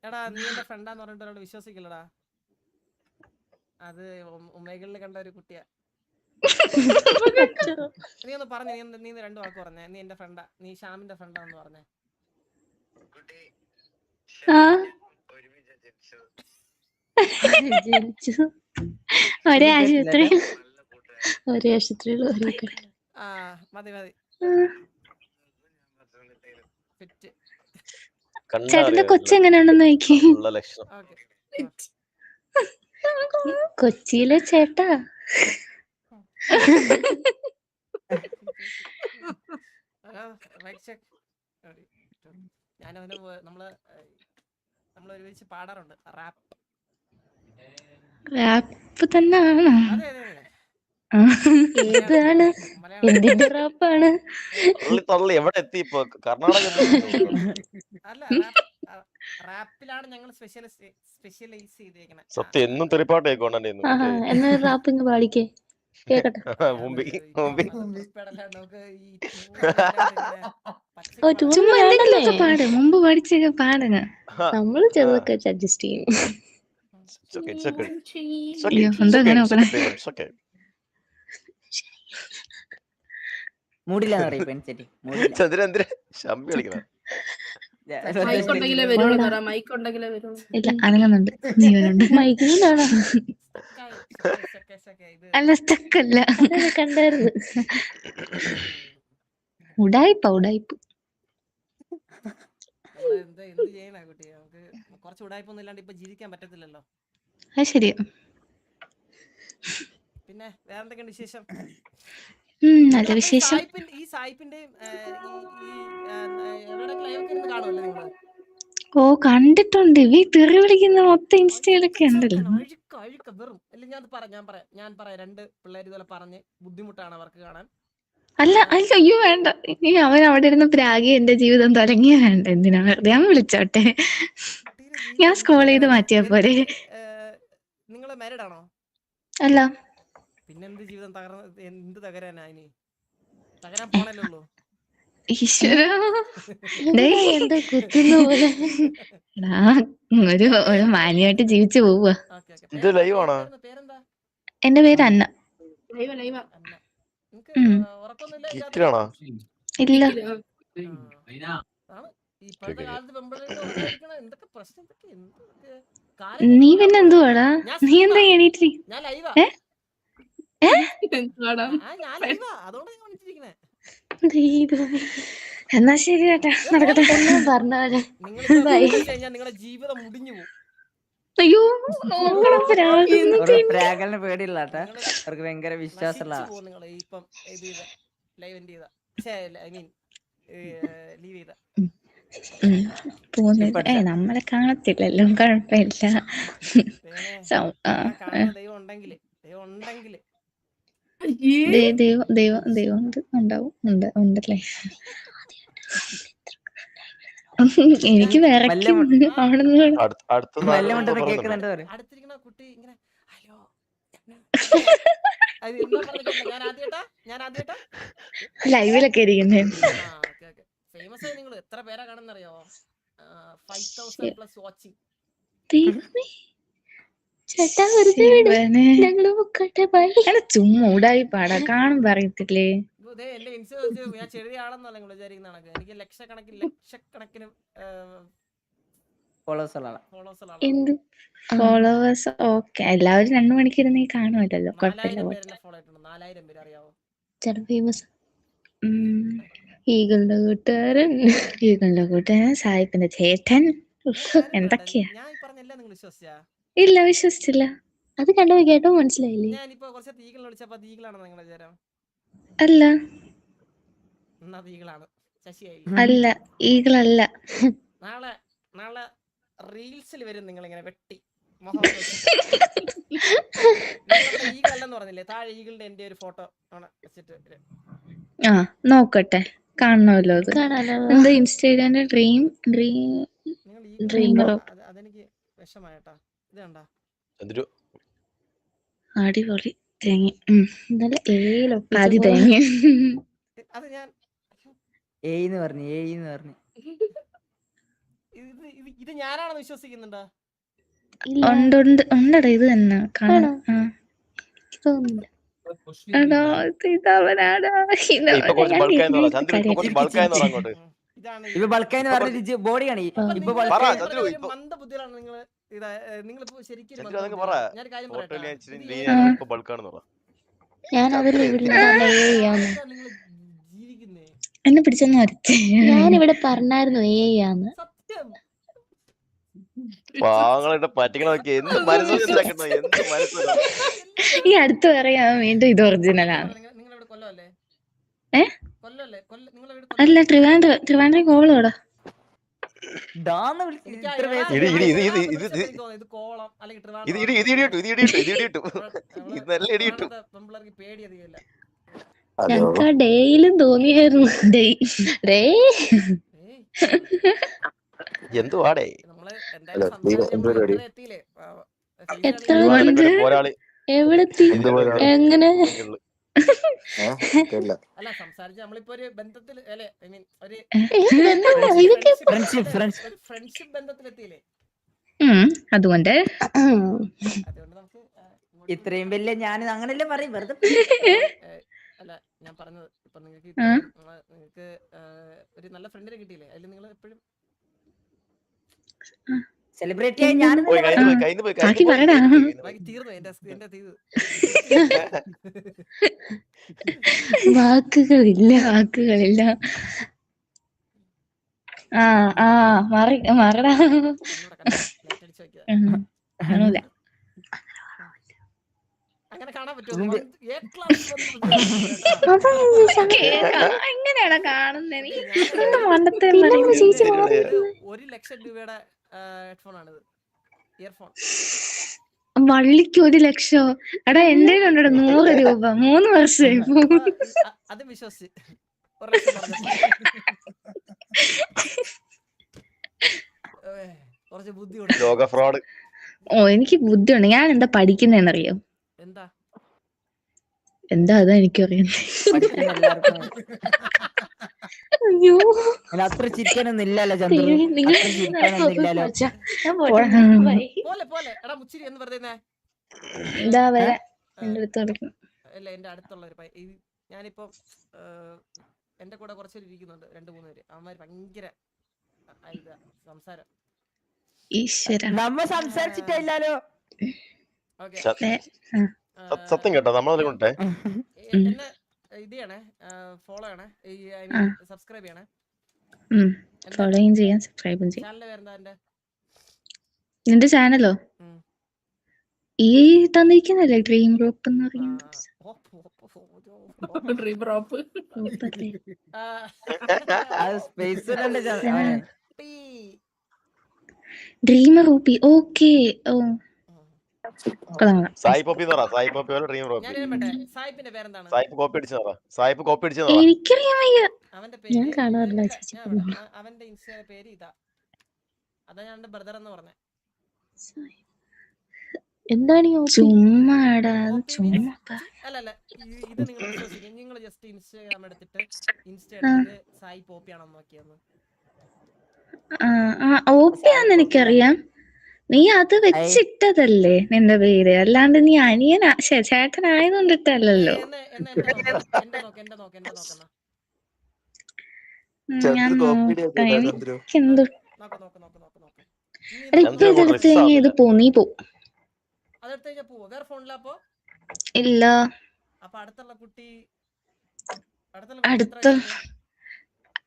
എടാ നീ എന്റെ ഫ്രണ്ടാന്ന് പറഞ്ഞിട്ട് ഒരാൾ വിശ്വസിക്കില്ലടാ. അത് ഉമ്മകളിൽ കണ്ട ഒരു കുട്ടിയാ. നീ ഒന്ന് പറഞ്ഞു, നീ 2 വാക്ക് പറഞ്ഞേ. നീ എന്റെ ഫ്രണ്ടാ, നീ ഷ്യാമിന്റെ ഫ്രണ്ടാന്ന് പറഞ്ഞേ. ഒരേ ആശുപത്രിയിലുള്ള മതി. ചേട്ടന്റെ കൊച്ചെങ്ങനെയാണെന്ന് നോക്കി. കൊച്ചിയിലെ ചേട്ടാ. ഞാനവന് നമ്മള് ഒരുമിച്ച് പാടാറുണ്ട് റാപ്പ് തന്നെയാണോ? ഏതാണ്, എന്തിന്റെ റാപ്പാണ്? എവിടെ എത്തി ഇപ്പൊ? കർണാടക അല്ല, റാപ്പിലാണ് ഞങ്ങൾ സ്പെഷ്യലൈസ് ചെയ്തേക്കണേ. സത്യം എന്നും തെറിപ്പാട്ട് കേൾക്കോണ്ടേ. എന്നാ റാപ്പിങ് പാടിക്കേ, കേക്കട്ടെ. ചുമ്മാ എന്തെങ്കിലുമൊക്കെ പാട്, മുമ്പ് പഠിച്ചൊക്കെ പാടുക. നമ്മള് ചെറുതൊക്കെ അഡ്ജസ്റ്റ് ചെയ്യും. എന്താ അങ്ങനെ നോക്കണേ? മൂടില്ലാന്ന് പറയും പെൺചെട്ടി. മൈക്കുണ്ടെങ്കിലേ വരുള്ളൂ പറ, മൈക്കുണ്ടെങ്കിലേ വരുള്ളൂ. ഇല്ല, അനങ്ങുന്നുണ്ട്. ജീവനുണ്ട്. മൈക്കിലാണോ? അല്ല, സ്റ്റക്കല്ല, കണ്ടായിരുന്നു. ഉടായിപ്പ്. എന്ത് ചെയ്യണ കുട്ടി, നമുക്ക് കുറച്ച് ഉടായ്പൊന്നും ഇല്ലാണ്ട് ഇപ്പൊ ജീവിക്കാൻ പറ്റത്തില്ലല്ലോ. അത് ശരിയാ. പിന്നെ വേറെന്തൊക്കെയുണ്ട് വിശേഷം? നല്ല വിശേഷം. ഈ സായിപ്പിന്റെയും കാണുമല്ലോ നിങ്ങള്? ഓ കണ്ടിട്ടുണ്ട്. ഈ തെറി വിളിക്കുന്ന മൊത്തം ഇൻസ്റ്റയിലൊക്കെ ഉണ്ടല്ലോ. അഴുക്ക വെറും. അല്ല ഞാൻ പറയാം 2 പിള്ളേർ ഇതുപോലെ പറഞ്ഞ് ബുദ്ധിമുട്ടാണ് അവർക്ക് കാണാൻ. അല്ല അല്ല അയ്യോ വേണ്ട. ഇനി അവൻ അവിടെ ഇരുന്ന് പ്രാഗി എന്റെ ജീവിതം തുടങ്ങിയ വേണ്ട. എന്തിനാ വെറുതെ അവൻ വിളിച്ചോട്ടെ. ഞാൻ സ്ക്രോൾ ചെയ്ത് മാറ്റിയാ പോരെ. നിങ്ങൾ മാരീഡ് ആണോ? അല്ല പിന്നെന്ത് ജീവിതം എന്ത് തകരാനാ ഇനി? തകരാൻ പോണല്ലേ ഉള്ളൂ. ഈശ്വര ഒരു മാന്യമായിട്ട് ജീവിച്ചു പോവുക. ഇത് ലൈവ് ആണോ? പേരെന്താ? എന്റെ പേര് അന്ന. അന്ന. നിങ്ങക്ക് ഉറക്കൊന്നുമില്ല? കിറ്റിലാണോ? ഇല്ല ഇപ്പോഴത്തെ കാലത്ത് പെമ്പിള്ളേർക്ക് ഉറങ്ങാതിരിക്കണ എന്തൊക്കെ പ്രശ്നം, നീ പിന്നെ എന്തുവാടാ? നീ എന്താ എണീറ്റ്? ഞാൻ ലൈവാ. അതുകൊണ്ട് ഞാൻ വിളിച്ചിരിക്കണേ. എന്നാ ശരി കേട്ടാ, നടക്കട്ടെ. പറഞ്ഞ നിങ്ങളുടെ ജീവിതം മുടിഞ്ഞു പോകും. അയ്യോ പ്രാഗലിന് പേടിയുള്ള അവർക്ക് ഭയങ്കര വിശ്വാസമുള്ള നിങ്ങൾ ഇപ്പം ലൈവ് എൻഡ് ചെയ്ത ഐ മീൻ ലീവ് ചെയ്ത നമ്മളെ കാണത്തില്ലല്ലോ, കുഴപ്പമില്ല. ദൈവം ഉണ്ടെങ്കില് ദൈവം ഉണ്ടാവും, ഉണ്ടല്ലേ. എനിക്ക് വേറെ അടുത്തിരിക്കുന്ന കുട്ടി ഇങ്ങനെ ഹലോ ഞാൻ ആദ്യമായിട്ടാ ലൈവിലൊക്കെ ഇരിക്കുന്നേ. ഫേമസ് ആയി. നിങ്ങൾ എത്ര പേരാ കാണുന്നറിയാവോ? 5000+ വാച്ചിങ്. ചുമ്മൂടായി പാടാ, കാണുമ്പോ അറിയത്തില്ലേ. എന്റെ ഇൻസ്റ്റ ഞാൻ ചെറിയ ആളെന്നല്ല നിങ്ങൾ വിചാരിക്കുന്ന. എനിക്ക് ലക്ഷക്കണക്കിന് ഫോളോവേഴ്സ്. ഓക്കെ, എല്ലാവരും 2 മണിക്കൂർ കാണുമല്ലോ, കുഴപ്പമില്ല. 4000 പേര് അറിയാവോ? ഫേമസ്. ഈകളുടെ കൂട്ടുകാരൻ, സായിപ്പിന്റെ ചേട്ടൻ, എന്തൊക്കെയാ. ഞാൻ പറഞ്ഞല്ല, നിങ്ങൾ വിശ്വസിച്ചാ? ഇല്ല, വിശ്വസിച്ചില്ല. അത് കണ്ടോ കേട്ടോ മനസ്സിലായില്ലേ? ഞാനിപ്പോ കുറച്ച് തീകൾ വിളിച്ചപ്പോ തീകളാണെന്ന് നിങ്ങളെ വിചാരം? അല്ല എന്നാ തീകളാണ്. ശശിയായി അല്ല, ഈകളല്ല. നാളെ റീൽസിൽ വരും നിങ്ങളിങ്ങനെ വെട്ടി ഈകളല്ലെന്ന് പറഞ്ഞില്ലേ? താഴെ ഈകളുടെ എന്റെ ഒരു ഫോട്ടോ ആണ് വെച്ചിട്ട്. ആ നോക്കട്ടെ, കാണണമല്ലോ. അത് എന്താ ഇൻസ്റ്റഗ്രാമിന്റെ ഡ്രീമറോ? അതെനിക്ക് വിഷമായിട്ടാ. ഇത് കണ്ടാ അടിപൊളി തേങ്ങ. ആദ്യ തേങ്ങ. അത് ഞാൻ പറഞ്ഞു ഇത് ഞാനാണെന്ന് വിശ്വസിക്കുന്നുണ്ടോ? ഉണ്ടടാ, ഇത് തന്നെ കാണാം. ബോഡിയാണ് മന്ദബുദ്ധികളാണ് നിങ്ങൾ. നിങ്ങളിപ്പോ ശരിക്കും ജീവിക്കുന്നേ. എന്നെ പിടിച്ചൊന്നും വരട്ടെ. ഞാനിവിടെ പറഞ്ഞായിരുന്നു ഏയാന്ന്. സത്യം ഈ അടുത്ത് പറയാ വീണ്ടും ഇത് ഒറിജിനലാണ്. നിങ്ങളിവിടെ കൊല്ലമല്ലേ? അല്ല, ട്രിവാൻഡ്രം കോളോടാ. പേടിയധികമില്ല. ഞങ്ങക്ക് ആ ഡേയിലും തോന്നിയായിരുന്നു. എന്തുവാടേ? എവിടെത്തി? എങ്ങനെ? അല്ല, സംസാരിച്ച് നമ്മളിപ്പോ ഒരു ബന്ധത്തിൽ അല്ലെ, ഐ മീൻ ഒരു ഫ്രണ്ട്ഷിപ്പ് ബന്ധത്തിലെത്തിയില്ലേ? അതുകൊണ്ട് നമുക്ക് ഇത്രയും വലിയ ഞാൻ അങ്ങനെയല്ലേ പറയും വെറുതെ. അല്ല, ഞാൻ പറഞ്ഞത് ഇപ്പൊ നിങ്ങൾക്ക് ഒരു നല്ല ഫ്രണ്ടിനെ കിട്ടിയില്ലേ? അതിൽ നിങ്ങൾ എപ്പോഴും സെലിബ്രേറ്റ് തീർന്നു. എന്റെ തീർന്നു. വാക്കുകളില്ല. മറടാ. അങ്ങനെ കാണാൻ പറ്റുമോ? എങ്ങനെയാണോ കാണുന്നത്? 1,00,000 രൂപയുടെ ഹെഡ്ഫോൺ ആണിത്, ഇയർഫോൺ. വള്ളിക്ക് 1,00,000. എടാ എന്റെ കണ്ടോ 100 രൂപ 3 വർഷമായി അത് വിശ്വസിച്ച് 1 ലക്ഷം പറഞ്ഞപ്പോ കുറച്ച് ബുദ്ധി ലോക ഫ്രോഡ്. ഓ എനിക്ക് ബുദ്ധിയുണ്ട്. ഞാൻ എന്താ പഠിക്കുന്നറിയോ? എന്താ അതാ എനിക്കറിയാം. പഠിക്കുന്ന എല്ലാവർക്കും അയ്യോ അത്ര ചിരിക്കാനൊന്നും ഇല്ലല്ലോ ചന്ദ്രു. അത്ര ചിരിക്കാനൊന്നും ഇല്ലല്ലോ. പോലെ എടാ മുച്ചിരി എന്ന് പറഞ്ഞേ ഇതാ വരെ എന്റെ അടുത്ത് നടക്കുന്നു. അല്ല എന്റെ അടുത്തുള്ള ഒരു ഞാനിപ്പോ എന്റെ കൂടെ കുറച്ചുപേര് ഇരിക്കുന്നുണ്ട്, 2-3 പേര്. അവന്മാര് ഭയങ്കര സംസാരം. ഈശ്വര നമ്മ സംസാരിച്ചിട്ടില്ലല്ലോ. സത്യം കേട്ടോ, നമ്മളെ കൊണ്ടേ എന്നെ ഇത് ചെയ്യണേ, ഫോളോ ചെയ്യണേ, സബ്സ്ക്രൈബ് ചെയ്യണേ. ഫോളോയും ചെയ്യാം സബ്സ്ക്രൈബും ചെയ്യാം. ചാനലിന്റെ പേരെന്താ എന്റെ? നിന്റെ ചാനലോ? ഈ തന്നിരിക്കുന്നല്ലേ ഡ്രീം റോപ്പ് എന്ന് പറയുന്നത്. ഡ്രീമർ റൂപ്പി. ഓക്കെ. ഓ സായി പോപ്പി എന്ന് പറ. സായി പോപ്പി പോലെ ഡ്രീം റോപ്പി. സായിപ്പിന്റെ പേരെന്താണ്? സായിപ്പ് കോപ്പി അടിച്ചതാ. സായിപ്പ് കോപ്പി അടിച്ചതാ. എനിക്കറിയാൻ വയ്യ. അവന്റെ ഞാൻ പേര് കാണാറില്ല. അവന്റെ ഇൻസ്റ്റാ പേര് ഇതാ. അതാ ഞാൻ എന്റെ ബ്രദർ എന്ന് പറഞ്ഞേ. എന്താണ് ചുമ്മാടാ ചുമ്മാ. അല്ല ഇത് നിങ്ങൾ വിശ്വസിക്കും. നിങ്ങൾ ജസ്റ്റ് ഇൻസ്റ്റാഗ്രാം എടുത്തിട്ട് സായി പോപ്പിയാണെന്ന് നോക്കിയെന്ന്. ഓപ്പിയാന്ന് എനിക്കറിയാം. നീ അത് വെച്ചിട്ടതല്ലേ നിന്റെ പേര്, അല്ലാണ്ട് നീ ചേട്ടനായതുകൊണ്ടിട്ടല്ലോ. ഞാൻ എനിക്കെന്തോ ഇത് പോന്നീ പോവും. ഇല്ല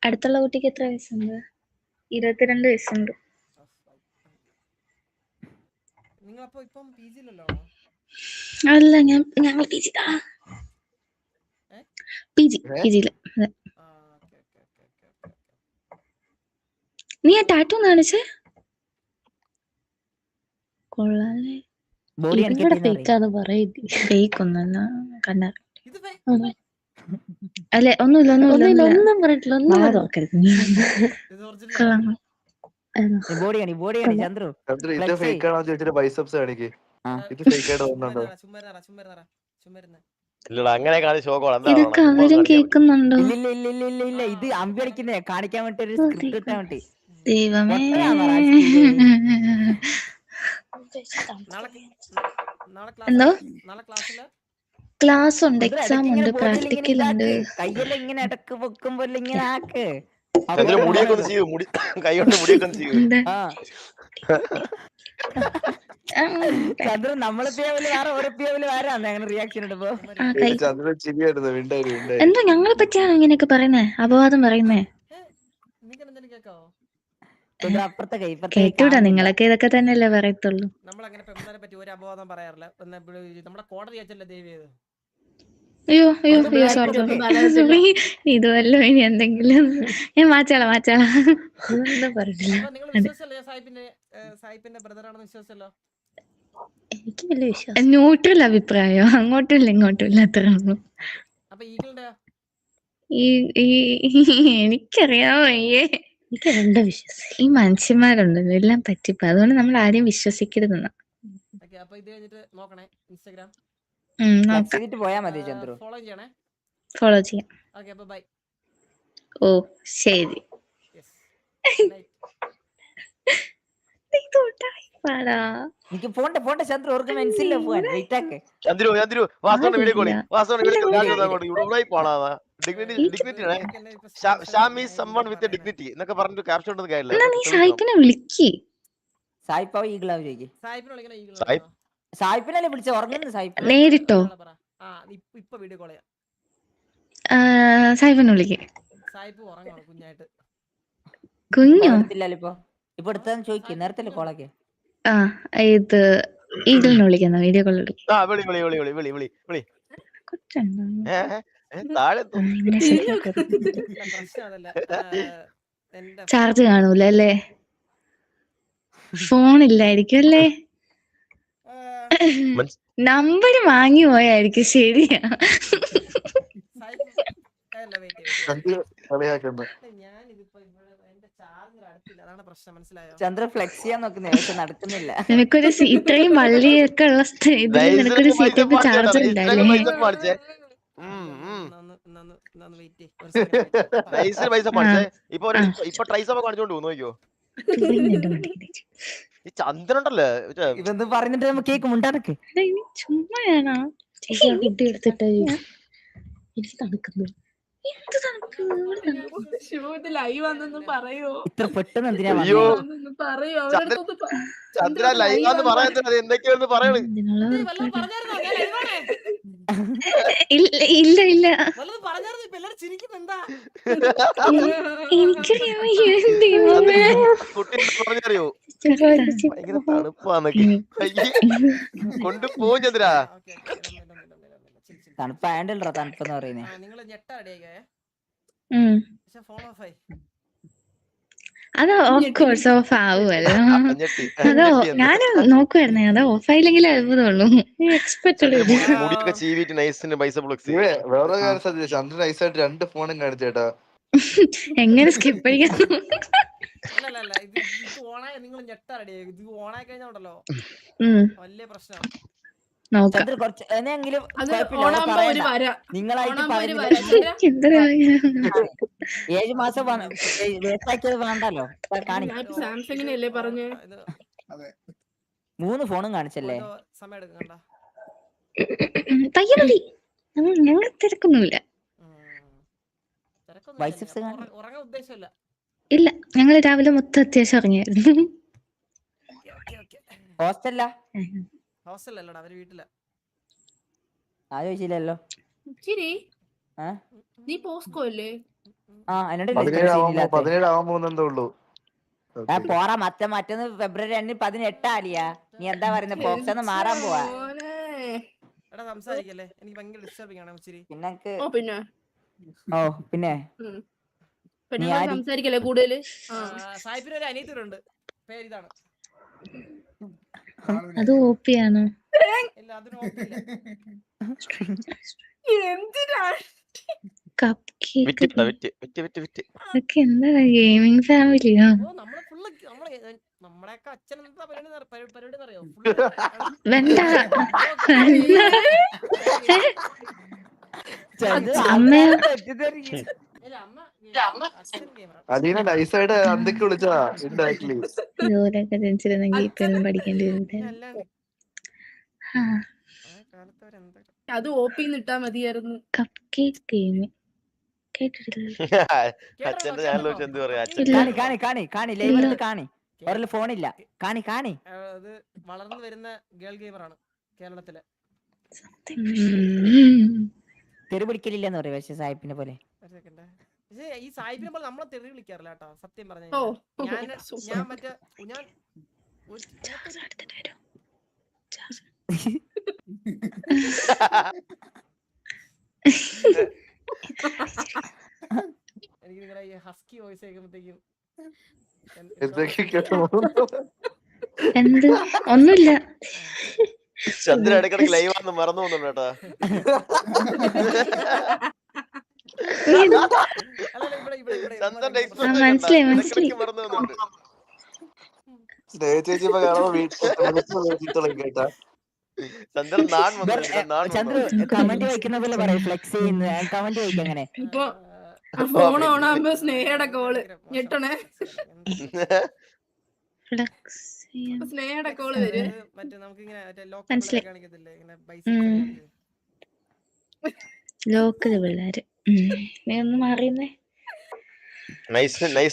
അടുത്തുള്ള കുട്ടിക്ക് എത്ര വയസ്സുണ്ട്? 22 വയസ്സുണ്ട്. അല്ല ഞങ്ങൾ പിജിയില്. നീ ആ ടാറ്റു കാണിച്ചേ കൊള്ളാല്ലേ? ഫേക്ക് ഒന്നല്ല കണ്ണാ. അല്ലെ ഒന്നുമില്ല ഒന്നും പറഞ്ഞിട്ടില്ല. ഇതൊക്കെ അവരും കേക്കുന്നുണ്ടോ? ഇല്ല ഇത് അമ്പി അടിക്കുന്നേ കാണിക്കാൻ വേണ്ടി ഒരു സ്ക്രിപ്റ്റ് ഇട്ടാ വേണ്ടി. ദൈവമേ എന്തോ ക്ലാസ് ഉണ്ട്, എക്സാം ഉണ്ട്, പ്രാക്ടിക്കൽ ഉണ്ട്. കയ്യെല്ലാം ഇങ്ങനെ ഇടക്ക് വെക്കുമ്പോ ഇങ്ങനെ ആക്ക്. ചന്ദ്രൻ നമ്മളെ പേവില് വേറെ ഓരോ പേവില് വേറാന്ന് അങ്ങനെ റിയാക്ഷൻ ഇടുമ്പോ എന്തോ ഞങ്ങളെ പറ്റിയാണ് ഇങ്ങനെയൊക്കെ പറയുന്നേ, അപവാദം പറയുന്നേ. കേട്ടൂടാ, നിങ്ങളൊക്കെ ഇതൊക്കെ തന്നെയല്ലേ പറയത്തുള്ളൂ. നമ്മളങ്ങനെ പെമ്പിളാരെ പറ്റി ഒരു അപവാദം പറയാറില്ല. നമ്മുടെ കോടതി വെച്ചല്ലേ ദൈവം. അയ്യോ സോറി. ഇതുവല്ലോ ഇനി എന്തെങ്കിലും ഞാൻ മാച്ചാളാ സായിപ്പിന്റെ ബ്രദർ ആണെന്ന് വിശ്വസിച്ചല്ലോ. എനിക്ക് വലിയ വിശ്വാസം. ന്യൂട്രൽ അഭിപ്രായം, അങ്ങോട്ടും ഇല്ല ഇങ്ങോട്ടും ഇല്ല, അത്ര ഒന്നും. എനിക്കറിയാമോ അയ്യേ. എനിക്ക് രണ്ട് വിശ്വാസം. ഈ മനുഷ്യന്മാരുണ്ടല്ലോ എല്ലാം പറ്റിപ്പോ, അതുകൊണ്ട് നമ്മൾ ആരെയും വിശ്വസിക്കരുതെന്ന. പോയാ മതി ചന്ദ്രു. ഫോളോ ചെയ്യാം. ഓ ശരി. എനിക്ക് പോണ്ടെ ചന്ദ്രു, ഓർക്ക് മനസ്സില്ല പോവാൻ. വെയിറ്റ് ആക്ക് ചന്ദ്രു വാസ്തവ വീഡിയോ കോളി എന്നൊക്കെ പറഞ്ഞിട്ട് ക്യാപ്ഷൻ ഉണ്ടെന്ന് കാര്യമില്ല. നീ സായിപ്പിനെ വിളിക്ക്. സായിപ്പാവ് ഈഗിളാവ് ചോദിക്കും. സായിപ്പിനല്ലേ വിളിച്ച ഉറങ്ങുന്നു. സായിപ്പ് നേരിട്ടോ? സായിപ്പിനെ വിളിക്ക്. കുഞ്ഞോ ഇപ്പൊ എടുത്താന്ന് ചോദിക്കും. നേരത്തെ കോളൊക്കെ ഇത് ഈഗിളിനെ വിളിക്കുന്ന വീഡിയോ കോൾ ചാർജ് കാണൂല അല്ലേ? ഫോണില്ലായിരിക്കും അല്ലേ? നമ്പർ വാങ്ങി പോയായിരിക്കും ശരിയാ. ഞാനിതിപ്പോ ഇവിടെ എന്റെ ചാർജർ അടുത്തില്ല, അതാണ് പ്രശ്നം, മനസ്സിലായോ? ചന്ദ്ര ഫ്ലെക്സ് ചെയ്യാൻ നോക്കുന്നേ പക്ഷെ നടക്കുന്നില്ല. നിനക്കൊരു ഇത്രയും വള്ളിയൊക്കെ ഉള്ള ഇതിൽ നിനക്കൊരു സീറ്റപ്പ് ചാർജർ ഉണ്ടായില്ലേ? ഇപ്പൊ ട്രൈസപ്പ കാണിച്ചോണ്ട് നോക്കിയോ ഈ ചന്ദ്രനുണ്ടല്ലേ ഇതൊന്നും പറഞ്ഞിട്ട് നമുക്ക് കേക്ക് മുണ്ടാനൊക്കെ ചുമ്മായാണോ കുട്ടി എടുത്തിട്ട് എനിക്ക് തണുക്കുന്നു. എന്ത് തണുക്കുന്നു? ലൈവ് ആണെന്ന് പറയോ? ഇത്ര പെട്ടെന്ന് എന്തിനാ അയ്യോ പറയോ അവരുടെ അടുത്തൊന്ന് ചന്ദ്ര ലൈവാന്ന് പറയാൻ എന്തൊക്കെയാന്ന് പറയണ്. ഇല്ല ഇല്ല കുട്ടി പറഞ്ഞറിയോ ഭയങ്കര തണുപ്പാന്നൊക്കെ കൊണ്ടുപോകും ചന്ദ്ര. തണുപ്പായണ്ടല്ലോ തണുപ്പെന്ന് പറയുന്നേ. നിങ്ങൾ ഞെട്ട റെഡിയാക്കേ. അത് ഓഫ് കോഴ്സ് ഓഫ് ആവുമല്ലോ. അതോ ഞാൻ നോക്കുവായിരുന്നേ, അത് ഓഫ് ആയില്ലെങ്കിൽ അത്ഭുതമുള്ളൂ. മുടിയൊക്കെ ചീവിട്ട് നൈസിന് പൈസ വേറെ കാര്യം ശ്രദ്ധിച്ചു, ചന്ദ്രൻ നൈസായിട്ട് 2 ഫോണും കാണിച്ചേട്ടാ. എങ്ങനെ സ്കിപ്പ് ചെയ്യാൻ? അല്ല ഇത് ഓണായി നിങ്ങൾ ഞെട്ട റെഡിയാക്കി. ഇത് ഓണായി കഴിഞ്ഞാണ്ടല്ലോ വലിയ പ്രശ്നമാണ്. ചന്ദ്ര കുറച്ച് എന്നെങ്കിലും നിങ്ങളായിട്ട് 7 മാസം വേസ്റ്റാക്കിയത് വേണ്ടല്ലോ. സാംസങ്ങിനല്ലേ പറഞ്ഞേ? 3 ഫോണും കാണിച്ചല്ലേ? സമയം എടുക്കണ്ട, പയ്യ മതി, ഞങ്ങൾ തിരക്കൊന്നുമില്ല. ഉറങ്ങാൻ ഉദ്ദേശമില്ല. ഇല്ല, ഞങ്ങള് രാവിലെ മൊത്തം അത്യാവശ്യം ഇറങ്ങിയായിരുന്നു. ഹോസ്റ്റലല്ലടാ, അവര് വീട്ടിലാ. ചോദിച്ചില്ലല്ലോ. നീ പോസ്കോ അല്ലേ? 17 ആവാൻ പോകുന്നേ ഉള്ളൂ. പോറാ മറ്റന്ന് ഫെബ്രുവരി 2 18 ആലിയാ. നീ എന്താ പറയുന്നത്? പോക്സന്ന് മാറാൻ പോവാ. എടാ സംസാരിക്കല്ലേ, എനിക്ക് ഭയങ്കര ഡിസ്റ്റർബിംഗ് ആണ് ഇച്ചിരി. പിന്നെ സംസാരിക്കല്ലേ കൂടുതല്. സായിപ്പിന് ഒരു അനിയത്തിയുണ്ട്, പേരിതാണ്. അത് ഓപ്പിയാണ്. ഇല്ല അതിന് ഓപ്പില്ല. എന്താ ഗെയിമിംഗ് ഫാമിലിയോ? നമ്മളെയൊക്കെ അച്ഛൻ എന്താ പരിപാടി അറിയോ? വേണ്ട അമ്മയോ? അലീന നൈസായിട്ട് അന്തൊക്കെ വിളിച്ചതാ ഇൻഡയറക്ട്ലി. ഇതുപോലെയൊക്കെ ജനിച്ചിരുന്നെങ്കിൽ ഇപ്പൊന്നും പഠിക്കേണ്ടി വരും. അത് ഓപ്പിന്ന് ഇട്ടാ മതിയായിരുന്നു. കപ്പ് കേക്ക് ഗെയിം കേട്ടിട്ടില്ല? അച്ഛന്റെ ചാനൽ വെച്ച് എന്ത് പറയാ? ഫോണില്ല. അത് വളർന്നു വരുന്ന ഗേൾ ഗെയിമറാണ് കേരളത്തിലെ. തെറി പിടിക്കലില്ലെന്ന് പറയാ. പക്ഷെ സാഹിബിനെ പോലെ ഈ സാഹിബിനെ പോലെ നമ്മളെ തെറി വിളിക്കാറില്ല കേട്ടോ, സത്യം പറഞ്ഞു. ഞാൻ മറ്റേ എനിക്ക് നിങ്ങളെ ഈ ഹസ്കി വോയിസ് കേൾക്കുമ്പോഴത്തേക്കും എന്ത് ഒന്നുമില്ല. ചന്ദ്ര ഇടക്കിടക്ക് ലൈവാന്ന് മറന്നു പോകുന്നുണ്ട് കേട്ടാ. മനസ്സിലായി. കമന്റ് വായിക്കുന്ന പോലെ പറയും ഫ്ലെക്സ് ചെയ്യുന്ന കമന്റ് വായിക്കും. അങ്ങനെ ഫോൺ ഓണാകുമ്പോ സ്നേഹയുടെ കോള് ഞെട്ടണേ. സ്നേഹയുടെ കോള് വരും. ലോക്കല് പിള്ളേര് നീ ഒന്ന് മാറിയുന്നേ.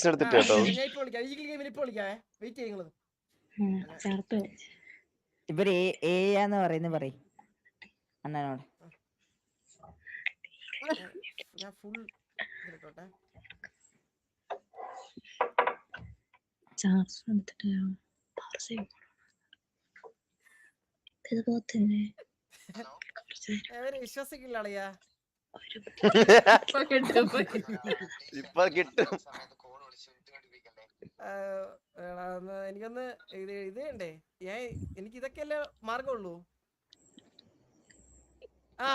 എടുത്തിട്ട് കേട്ടോ. ഇവര് ഏന്ന് പറയുന്ന പറയും അണ്ണനോട്. വിശ്വസിക്കില്ല അളിയാ. ഇപ്പൊ കിട്ടും. എനിക്കൊന്ന് ഇത് ഉണ്ടേ എനിക്ക് ഇതൊക്കെയല്ലേ മാർഗമുള്ളൂ. ആ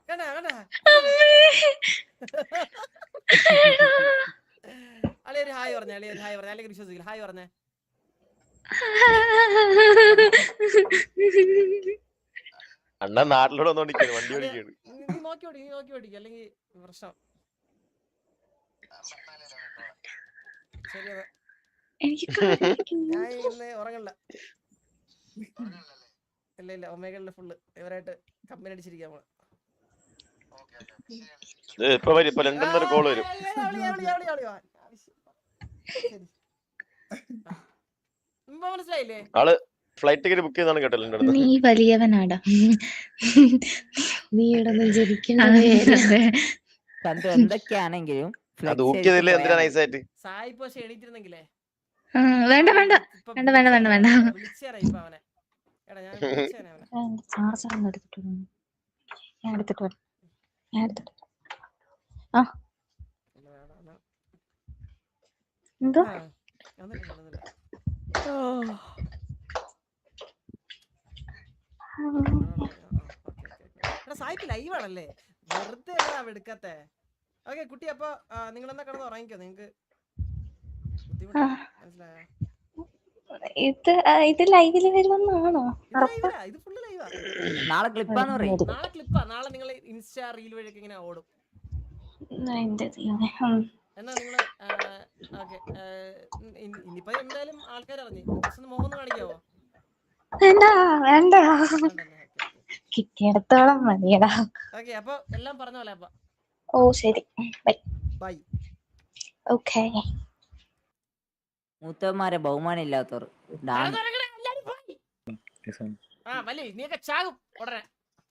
കണ്ടാ അളിയ ഒരു ഹായ് പറഞ്ഞേ, അളിയ ഒരു ഹായ് പറഞ്ഞേ, അല്ലെങ്കിൽ വിശ്വസിക്കില്ല. ഹായ് പറഞ്ഞേ. അണ്ണൻ നാട്ടിലൂടെ വന്നോണ്ടിരിക്കുന്നു, വണ്ടി ഓടിക്കാണ്. നീ നോക്കി ഓടിക്കും അല്ലെങ്കിൽ പ്രശ്നം. ശരി അതെ, ഞാൻ ഇന്ന് ഉറങ്ങണ്ട. ഇല്ല ഒമേഗളില് ഫുള്ള് ഇവരായിട്ട് കമ്പനി അടിച്ചിരിക്കാൻ പോണ. ഇപ്പൊ വരും, ഇപ്പൊ ലണ്ടനിൽ ഒരു കോള് വരും. മനസ്സിലായില്ലേ? ആള് ഫ്ലൈറ്റ് ടിക്കറ്റ് ബുക്ക് ചെയ്താണ് കേട്ടോ ലണ്ടനിൽ. നീ വലിയവനാടാ. നീ ഇവിടെ ജനിക്കണേ. ചന്തു എന്തൊക്കെയാണെങ്കിലും അത് ബുക്ക് ചെയ്തില്ല എന്തിനാ നൈസായിട്ട്. സായി പക്ഷെ എണീറ്റിരുന്നെങ്കിലേ. വേണ്ട വിളിച്ചേരാ ഇപ്പൊ അവനെ. എടാ ഞാൻ വിളിച്ചേനെ അവനെ. ചാർജർ ഒന്ന് എടുത്തിട്ട് ഞാൻ എടുത്തിട്ട് വരാം. എന്തോ സായിപ്പ് ലൈവ് ആണല്ലേ, വെറുതെ എടുക്കത്തെ. ഓക്കെ കുട്ടി, അപ്പൊ നിങ്ങൾ എന്നാ കിടന്ന് ഉറങ്ങിക്കോ, നിങ്ങക്ക് മനസ്സിലായോ? ഇത് ലൈവില് വരുമെന്നാണോ? ഇത് ഫുള്ള് ലൈവാ. നാളെ ക്ലിപ്പാന്ന് പറയും. നാളെ ക്ലിപ്പാ. നാളെ നിങ്ങൾ ഇൻസ്റ്റാ റീൽ വഴിയൊക്കെ ഇങ്ങനെ ഓടും. എന്നാ നിങ്ങള് ഇനിയിപ്പോ എന്തായാലും ആൾക്കാർ അറിഞ്ഞു. മുഖം ഒന്ന് കാണിക്കാവോ? വേണ്ട കിട്ടിയിടത്തോളം മതിയടാ. ഓക്കെ, അപ്പൊ എല്ലാം പറഞ്ഞ പോലെ അപ്പൊ. ഓ ശരി, ബൈ. ഓക്കെ. മൂത്തവന്മാരെ ബഹുമാനം ഇല്ലാത്തവർ നീയൊക്കെ ചാകും ഉടനെ.